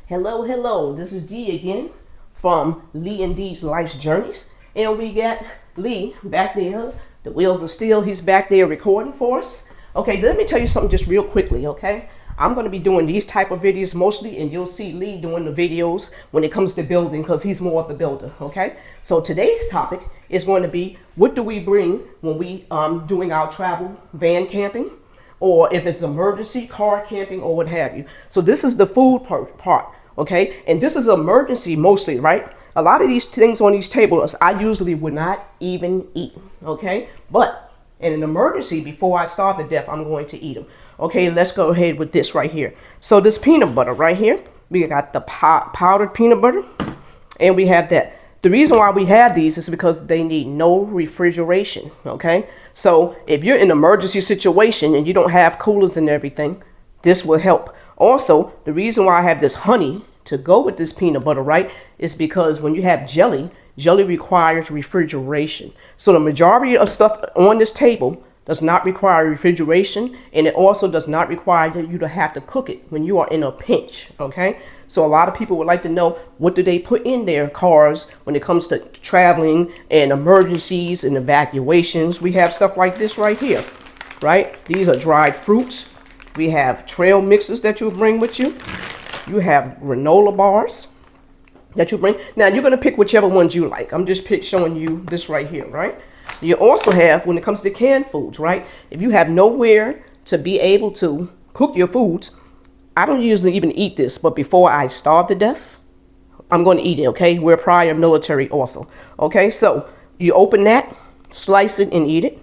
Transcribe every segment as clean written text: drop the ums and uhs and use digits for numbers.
Hello, hello. This is Dee again from Lee and Dee's Life's Journeys. And we got Lee back there. The wheels are still, he's back there recording for us. Okay, let me tell you something just real quickly, okay? I'm going to be doing these type of videos mostly, and you'll see Lee doing the videos when it comes to building because he's more of the builder, okay? So today's topic is going to be, what do we bring when we doing our travel van camping? Or if it's emergency car camping or what have you. So this is the food part, okay? And this is emergency mostly, right? A lot of these things on these tables, I usually would not even eat, okay? But in an emergency, before I starve to death, I'm going to eat them. Okay, let's go ahead with this right here. So this peanut butter right here, we got the powdered peanut butter, and we have that. The reason why we have these is because they need no refrigeration, okay? So if you're in an emergency situation and you don't have coolers and everything, this will help. Also, the reason why I have this honey to go with this peanut butter, right, is because when you have jelly, jelly requires refrigeration. So the majority of stuff on this table does not require refrigeration, and it also does not require you to have to cook it when you are in a pinch, okay? So a lot of people would like to know, what do they put in their cars when it comes to traveling and emergencies and evacuations? We have stuff like this right here, right? These are dried fruits. We have trail mixes that you'll bring with you. You have granola bars that you bring. Now you're gonna pick whichever ones you like. I'm just showing you this right here, right? You also have, when it comes to canned foods, right? If you have nowhere to be able to cook your foods, I don't usually even eat this, but before I starve to death, I'm going to eat it, okay? We're prior military also, okay? So you open that, slice it, and eat it.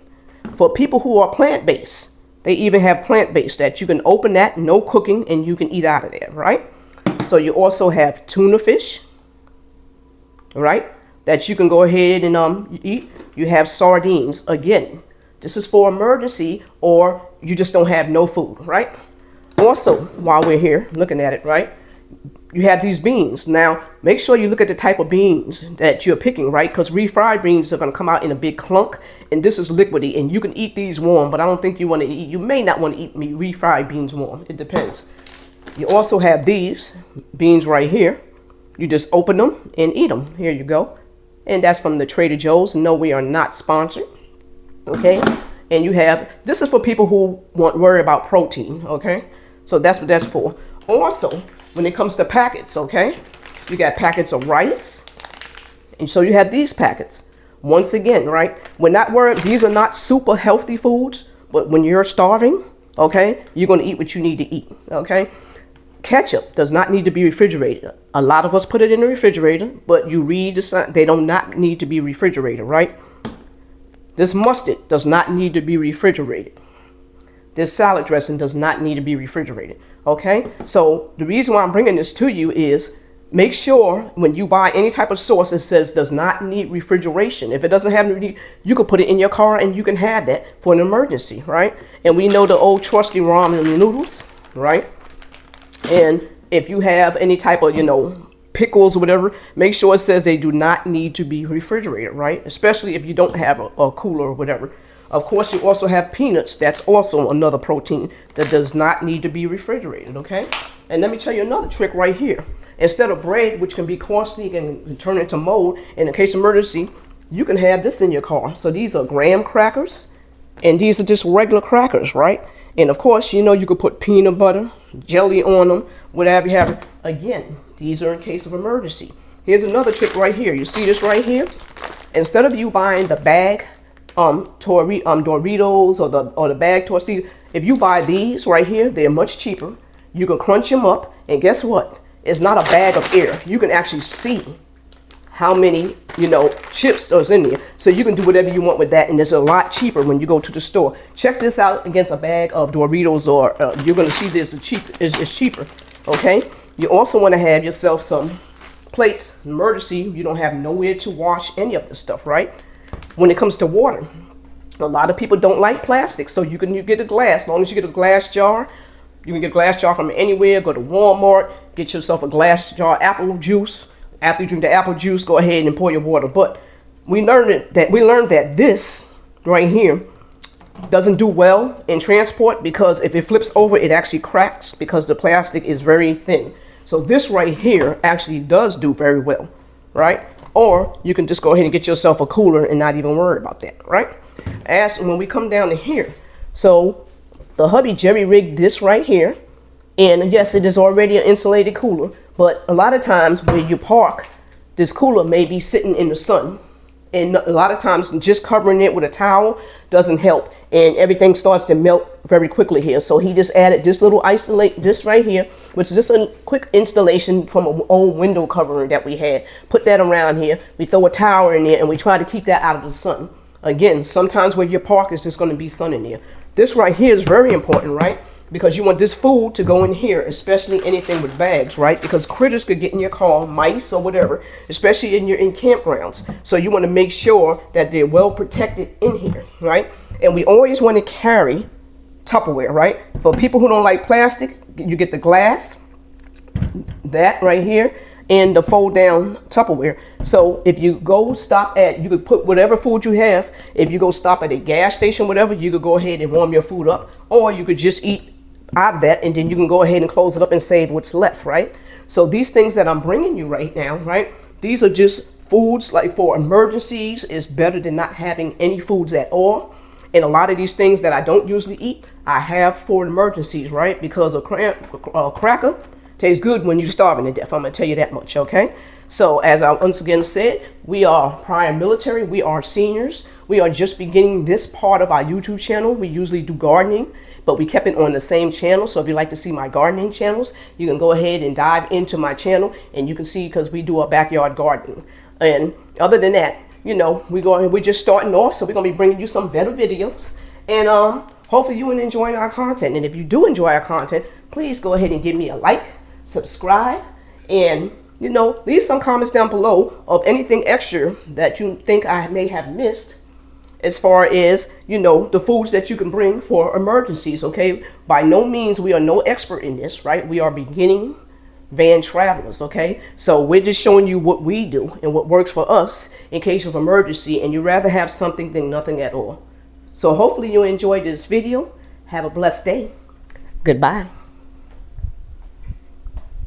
For people who are plant-based, they even have plant-based that you can open that, no cooking, and you can eat out of there, right? So you also have tuna fish, right? That you can go ahead and eat. You have sardines. Again, this is for emergency, or you just don't have no food, right? Also, while we're here looking at it, right, you have these beans. Now, make sure you look at the type of beans that you're picking, right? Because refried beans are going to come out in a big clunk, and this is liquidy, and you can eat these warm, but I don't think you want to eat. You may not want to eat refried beans warm. It depends. You also have these beans right here. You just open them and eat them. Here you go. And that's from the Trader Joe's. No, we are not sponsored. Okay. And you have, this is for people who worry about protein. Okay. So that's what that's for. Also, when it comes to packets, okay, you got packets of rice. And so you have these packets. Once again, right, we're not worried. These are not super healthy foods, but when you're starving, okay, you're going to eat what you need to eat. Okay. Ketchup does not need to be refrigerated. A lot of us put it in the refrigerator, but you read the sign, they do not need to be refrigerated, right? This mustard does not need to be refrigerated. This salad dressing does not need to be refrigerated, okay? So the reason why I'm bringing this to you is, make sure when you buy any type of sauce, it says does not need refrigeration. If it doesn't have, you can put it in your car and you can have that for an emergency, right? And we know the old trusty ramen noodles, right? And if you have any type of, pickles or whatever, make sure it says they do not need to be refrigerated, right? Especially if you don't have a cooler or whatever. Of course, you also have peanuts. That's also another protein that does not need to be refrigerated, okay? And let me tell you another trick right here. Instead of bread, which can be costly and turn into mold, in a case of emergency, you can have this in your car. So these are graham crackers, and these are just regular crackers, right? And of course, you could put peanut butter, jelly on them, whatever you have. Again, these are in case of emergency. Here's another trick right here. You see this right here? Instead of you buying the bag Doritos or the bag Tostitos, if you buy these right here, they're much cheaper. You can crunch them up, and guess what? It's not a bag of air. You can actually see how many, chips is in there. So you can do whatever you want with that, and it's a lot cheaper when you go to the store. Check this out against a bag of Doritos, or you're going to see this is cheaper, okay? You also want to have yourself some plates. Emergency, you don't have nowhere to wash any of this stuff, right? When it comes to water, a lot of people don't like plastic, so you get a glass. As long as you get a glass jar, you can get a glass jar from anywhere. Go to Walmart, get yourself a glass jar apple juice. After you drink the apple juice, go ahead and pour your water. But we learned that this right here doesn't do well in transport, because if it flips over, it actually cracks because the plastic is very thin. So this right here actually does do very well, right? Or you can just go ahead and get yourself a cooler and not even worry about that, right? As when we come down to here, so the hubby jerry rigged this right here, and yes, it is already an insulated cooler, but a lot of times when you park, this cooler may be sitting in the sun, and a lot of times just covering it with a towel doesn't help, and everything starts to melt very quickly here. So he just added this little isolate, this right here, which is just a quick installation from an old window covering that we had. Put that around here. We throw a towel in there, and we try to keep that out of the sun. Again, sometimes where your park is just going to be sun in there. This right here is very important, right? Because you want this food to go in here, especially anything with bags, right? Because critters could get in your car, mice or whatever, especially in campgrounds. So you want to make sure that they're well protected in here, right? And we always want to carry Tupperware, right? For people who don't like plastic, you get the glass, that right here, and the fold down Tupperware. So if you go stop at, you could put whatever food you have. If you go stop at a gas station, whatever, you could go ahead and warm your food up, or you could just eat out of that, and then you can go ahead and close it up and save what's left, right? So these things that I'm bringing you right now, right? These are just foods like for emergencies. Is better than not having any foods at all. And a lot of these things that I don't usually eat, I have for emergencies, right? Because a cracker tastes good when you're starving to death. I'm gonna tell you that much, okay? So as I once again said, we are prior military, we are seniors. We are just beginning this part of our YouTube channel. We usually do gardening, but we kept it on the same channel. So if you like to see my gardening channels, you can go ahead and dive into my channel, and you can see, because we do a backyard gardening. And other than that, you know, we're just starting off, so we're gonna be bringing you some better videos, and hopefully you will enjoy our content. And if you do enjoy our content, please go ahead and give me a like, subscribe, and you know, leave some comments down below of anything extra that you think I may have missed, as far as, you know, the foods that you can bring for emergencies, okay? By no means, we are no expert in this, right? We are beginning van travelers, okay? So we're just showing you what we do and what works for us in case of emergency, and you'd rather have something than nothing at all. So hopefully you enjoyed this video. Have a blessed day. Goodbye.